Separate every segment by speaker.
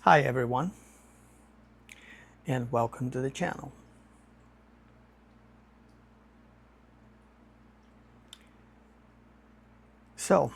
Speaker 1: Hi everyone, and welcome to the channel. So,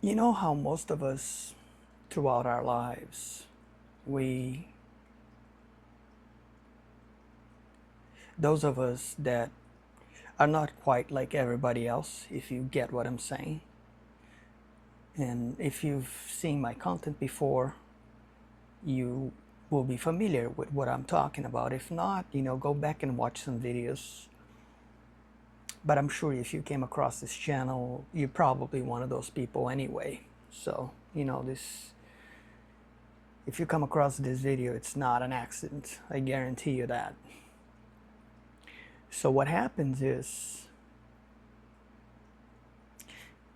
Speaker 1: you know how most of us throughout our lives, we, those of us that are not quite like everybody else, if you get what I'm saying, and if you've seen my content before, you will be familiar with what I'm talking about. If not, go back and watch some videos. But I'm sure if you came across this channel, you're probably one of those people anyway. So, if you come across this video, it's not an accident. I guarantee you that. So what happens is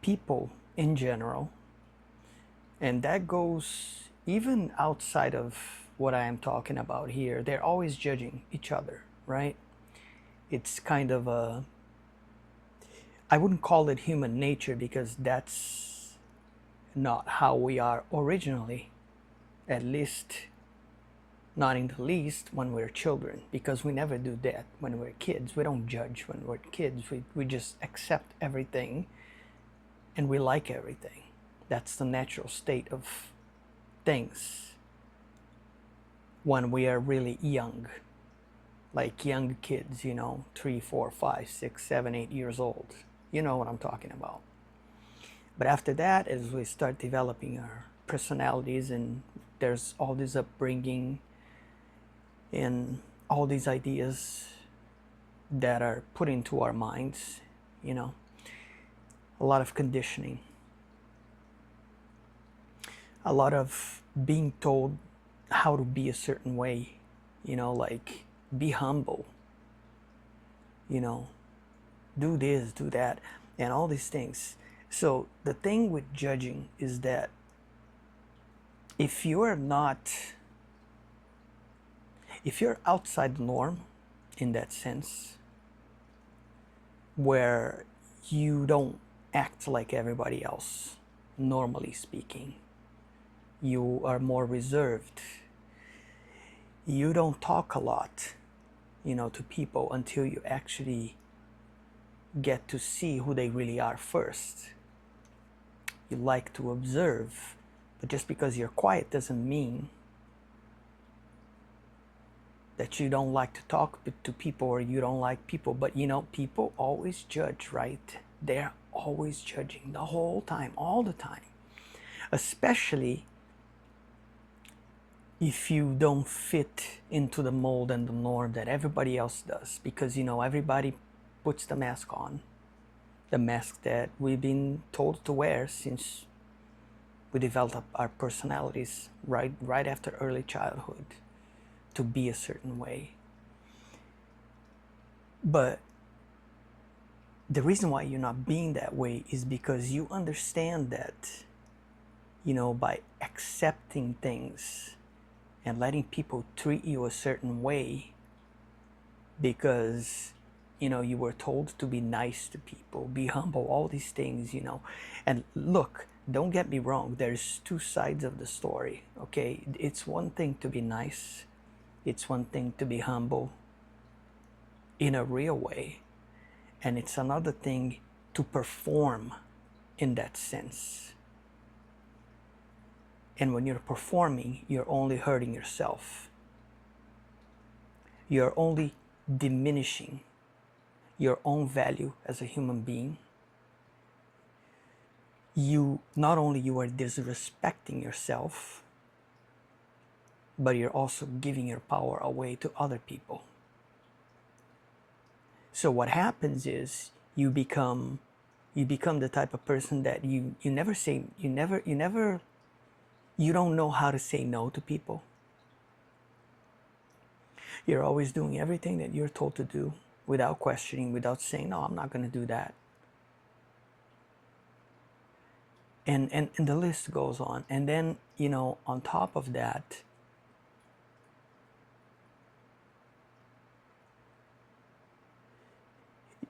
Speaker 1: people in general, and that goes even outside of what I am talking about here, they're always judging each other, right? It's kind of a, I wouldn't call it human nature because that's not how we are originally, at least not in the least when we're children, because we never do that when we're kids. We don't judge when we're kids. We just accept everything and we like everything. That's the natural state of things when we are really young, like young kids, 3, 4, 5, 6, 7, 8 years old. You know what I'm talking about. But after that, as we start developing our personalities and there's all this upbringing and all these ideas that are put into our minds, you know, a lot of conditioning, a lot of being told how to be a certain way, like be humble, you know, do this, do that, and all these things. So the thing with judging is that if you're not, if you're outside the norm in that sense, where you don't act like everybody else, normally speaking, you are more reserved, you don't talk a lot, to people until you actually get to see who they really are first. You like to observe, but just because you're quiet doesn't mean that you don't like to talk to people or you don't like people. But people always judge, right? They're always judging the whole time, all the time. Especially if you don't fit into the mold and the norm that everybody else does. Because, everybody puts the mask on. The mask that we've been told to wear since we develop our personalities right after early childhood, to be a certain way. But the reason why you're not being that way is because you understand that, by accepting things and letting people treat you a certain way because, you were told to be nice to people, be humble, all these things, And look, don't get me wrong, there's two sides of the story, okay? It's one thing to be nice, it's one thing to be humble in a real way, and it's another thing to perform in that sense. And when you're performing, you're only hurting yourself. You're only diminishing your own value as a human being. You not only you are disrespecting yourself, but you're also giving your power away to other people. So what happens is you become the type of person that you don't know how to say no to people. You're always doing everything that you're told to do without questioning, without saying, no, I'm not going to do that. And the list goes on. And then, on top of that,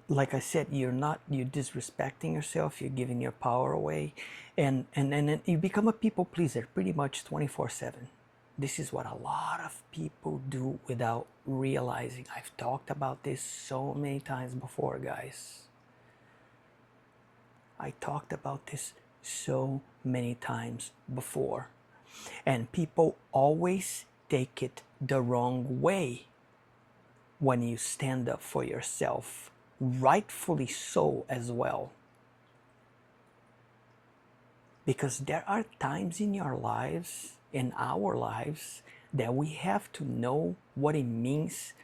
Speaker 1: like I said, you're disrespecting yourself, you're giving your power away, and then you become a people pleaser pretty much 24/7. This is what a lot of people do without realizing. I've talked about this so many times before, guys. I talked about this so many times before. And people always take it the wrong way when you stand up for yourself, rightfully so as well. Because there are times in your lives, in our lives, that we have to know what it means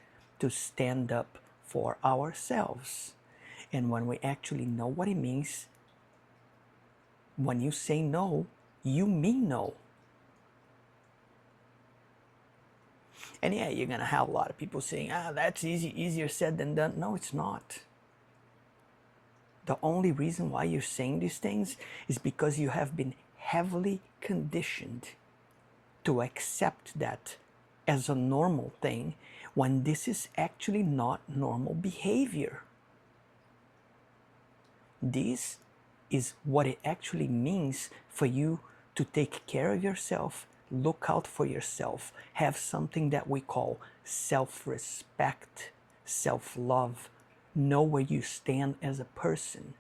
Speaker 1: to stand up for ourselves. And when we actually know what it means, when you say no, you mean no. And yeah, you're gonna have a lot of people saying, that's easier said than done. No, it's not. The only reason why you're saying these things is because you have been heavily conditioned to accept that as a normal thing when this is actually not normal behavior. This is what it actually means for you to take care of yourself, look out for yourself, have something that we call self-respect, self-love, know where you stand as a person,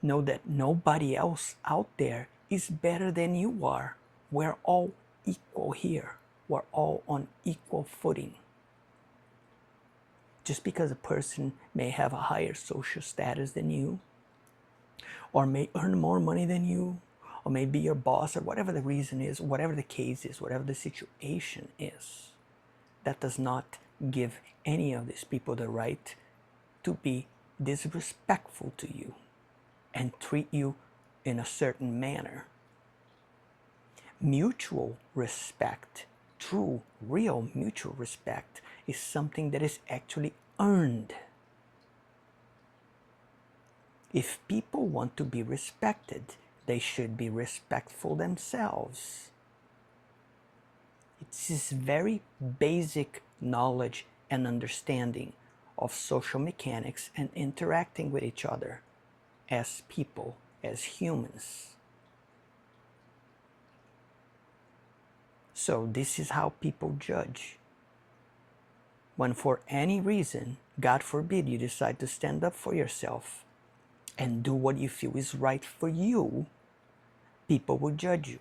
Speaker 1: know that nobody else out there is better than you are. We're all equal here. We're all on equal footing. Just because a person may have a higher social status than you, or may earn more money than you, or may be your boss, or whatever the reason is, whatever the case is, whatever the situation is, that does not give any of these people the right to be disrespectful to you and treat you in a certain manner. Mutual respect, true, real mutual respect, is something that is actually earned. If people want to be respected, they should be respectful themselves. It's this very basic knowledge and understanding of social mechanics and interacting with each other as people, as humans. So this is how people judge. When for any reason, God forbid, you decide to stand up for yourself and do what you feel is right for you, people will judge you.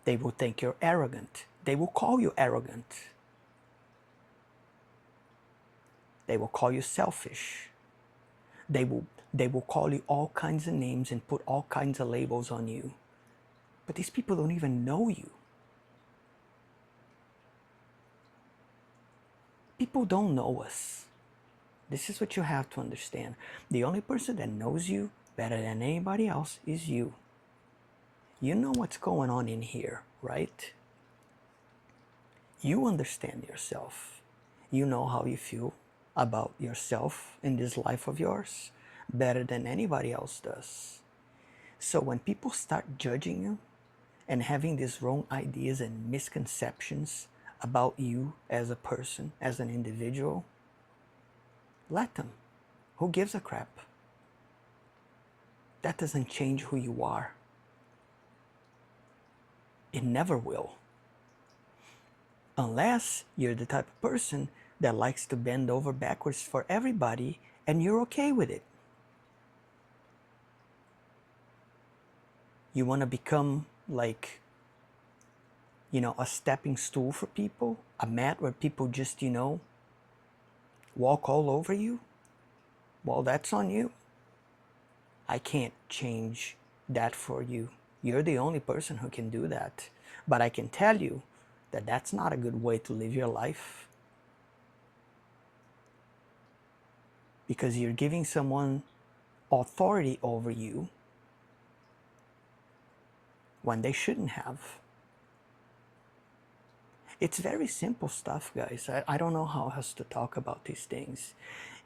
Speaker 1: They will think you're arrogant. They will call you arrogant. They will call you selfish. They will call you all kinds of names and put all kinds of labels on you. But these people don't even know you. People don't know us. This is what you have to understand. The only person that knows you better than anybody else is you. You know what's going on in here, right? You understand yourself. You know how you feel about yourself in this life of yours better than anybody else does. So when people start judging you and having these wrong ideas and misconceptions about you as a person, as an individual, let them. Who gives a crap? That doesn't change who you are. It never will. Unless you're the type of person that likes to bend over backwards for everybody and you're okay with it. You want to become like, a stepping stool for people, a mat where people just, walk all over you? Well, that's on you. I can't change that for you. You're the only person who can do that. But I can tell you that that's not a good way to live your life. Because you're giving someone authority over you when they shouldn't have. It's very simple stuff, guys. I don't know how else to talk about these things.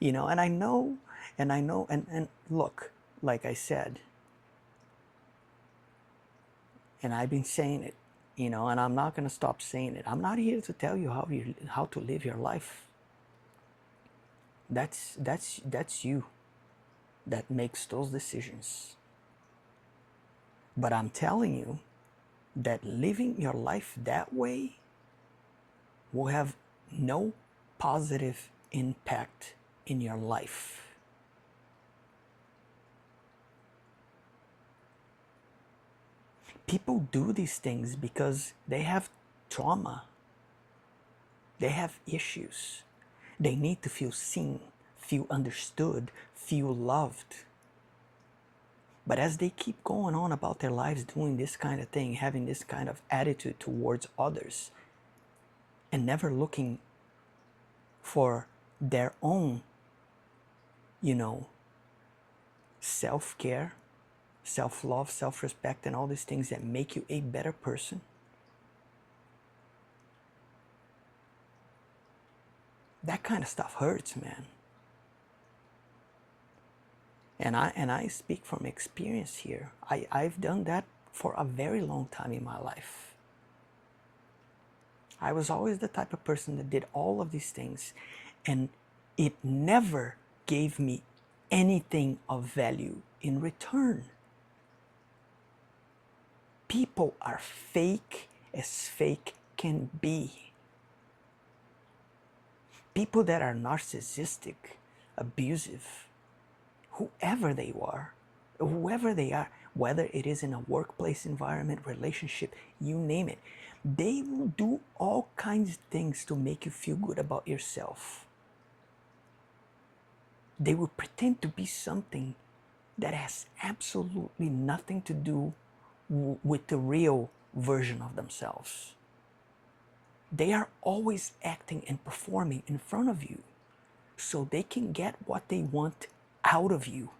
Speaker 1: And I know, and look, like I said, and I've been saying it, and I'm not going to stop saying it. I'm not here to tell you how to live your life. That's you that makes those decisions. But I'm telling you that living your life that way will have no positive impact in your life. People do these things because they have trauma. They have issues. They need to feel seen, feel understood, feel loved. But as they keep going on about their lives doing this kind of thing, having this kind of attitude towards others, and never looking for their own, self-care, self-love, self-respect, and all these things that make you a better person, that kind of stuff hurts, man. And I speak from experience here. I've done that for a very long time in my life. I was always the type of person that did all of these things, and it never gave me anything of value in return. People are fake as fake can be. People that are narcissistic, abusive, whoever they are, whether it is in a workplace environment, relationship, you name it, they will do all kinds of things to make you feel good about yourself. They will pretend to be something that has absolutely nothing to do with the real version of themselves. They are always acting and performing in front of you so they can get what they want out of you.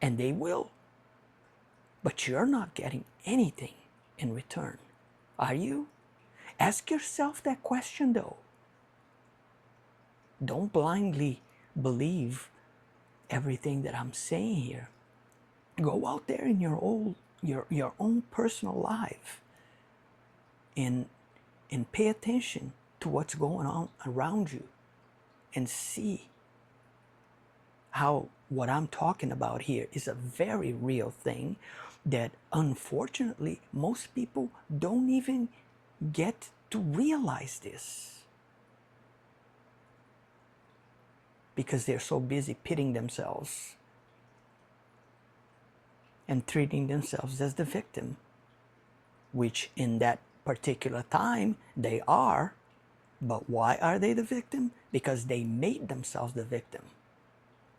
Speaker 1: And they will. But you're not getting anything in return, are you? Ask yourself that question though. Don't blindly believe everything that I'm saying here. Go out there in your own personal life and pay attention to what's going on around you and see how what I'm talking about here is a very real thing that unfortunately most people don't even get to realize this because they're so busy pitting themselves and treating themselves as the victim, which in that particular time they are. But why are they the victim? Because they made themselves the victim.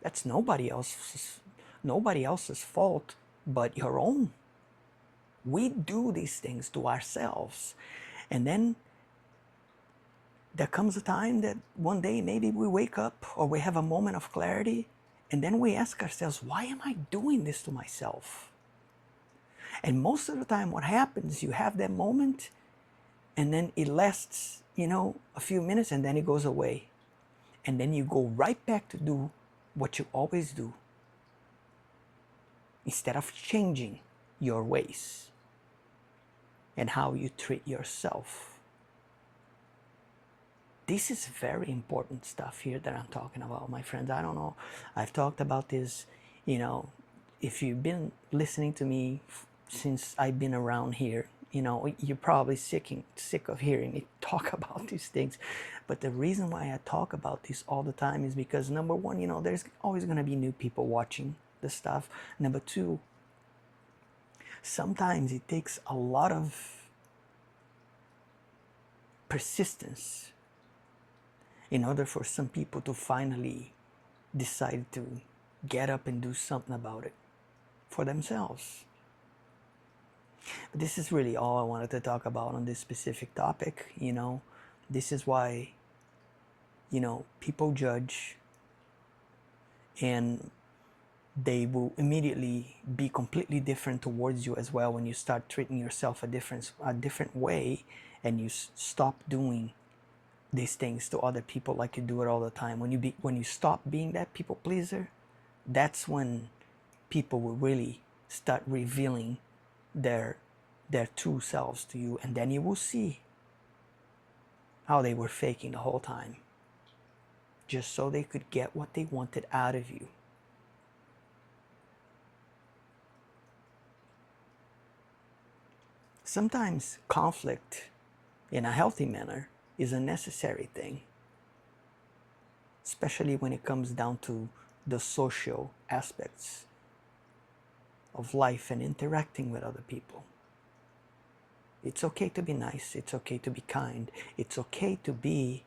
Speaker 1: That's nobody else's fault but your own. We do these things to ourselves, and then there comes a time that one day maybe we wake up or we have a moment of clarity, and then we ask ourselves, why am I doing this to myself? And most of the time what happens, you have that moment and then it lasts, a few minutes, and then it goes away. And then you go right back to do what you always do instead of changing your ways and how you treat yourself. This is very important stuff here that I'm talking about, my friends. I don't know. I've talked about this, if you've been listening to me since I've been around here, you're probably sick of hearing me talk about these things. But the reason why I talk about this all the time is because, number one, there's always going to be new people watching the stuff. Number two, sometimes it takes a lot of persistence in order for some people to finally decide to get up and do something about it for themselves. But this is really all I wanted to talk about on this specific topic. This is why, people judge, and they will immediately be completely different towards you as well when you start treating yourself a different way, and you stop doing these things to other people like you do it all the time. When you stop being that people pleaser, that's when people will really start revealing their true selves to you, and then you will see how they were faking the whole time. just so they could get what they wanted out of you. Sometimes conflict in a healthy manner is a necessary thing, especially when it comes down to the social aspects of life and interacting with other people. It's okay to be nice, it's okay to be kind, it's okay to be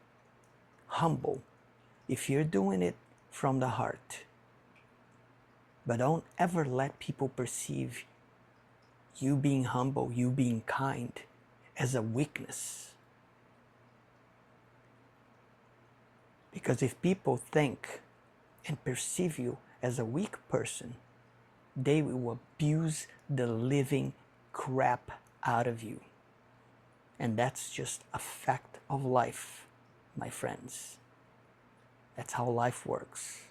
Speaker 1: humble if you're doing it from the heart. But don't ever let people perceive you being humble, you being kind, as a weakness. Because if people think and perceive you as a weak person, they will abuse the living crap out of you. And that's just a fact of life, my friends. That's how life works.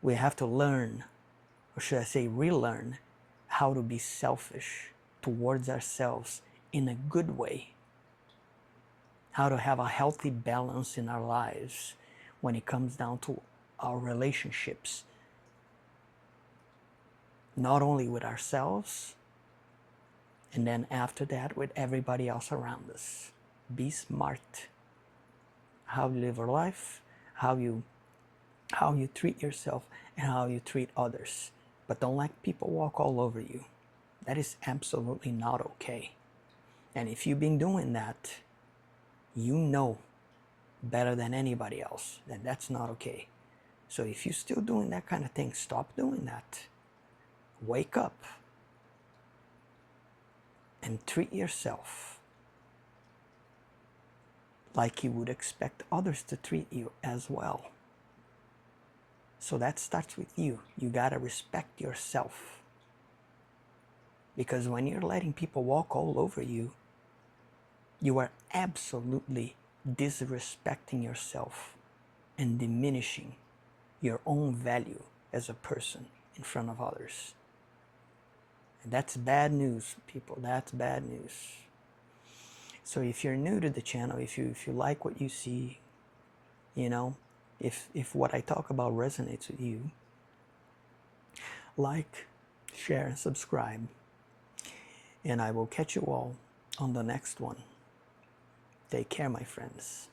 Speaker 1: We have to learn, or should I say relearn, how to be selfish towards ourselves in a good way. How to have a healthy balance in our lives when it comes down to our relationships. Not only with ourselves, and then after that with everybody else around us. Be smart. How you live your life, how you treat yourself, and how you treat others. But don't let people walk all over you. That is absolutely not okay. And if you've been doing that, you know better than anybody else that that's not okay. So if you're still doing that kind of thing, stop doing that. Wake up and treat yourself like you would expect others to treat you as well. So that starts with you. You gotta respect yourself. Because when you're letting people walk all over you, you are absolutely disrespecting yourself and diminishing your own value as a person in front of others. And that's bad news, people. That's bad news. So if you're new to the channel, if you like what you see, you know, if what I talk about resonates with you, like, share, and subscribe. And I will catch you all on the next one. Take care, my friends.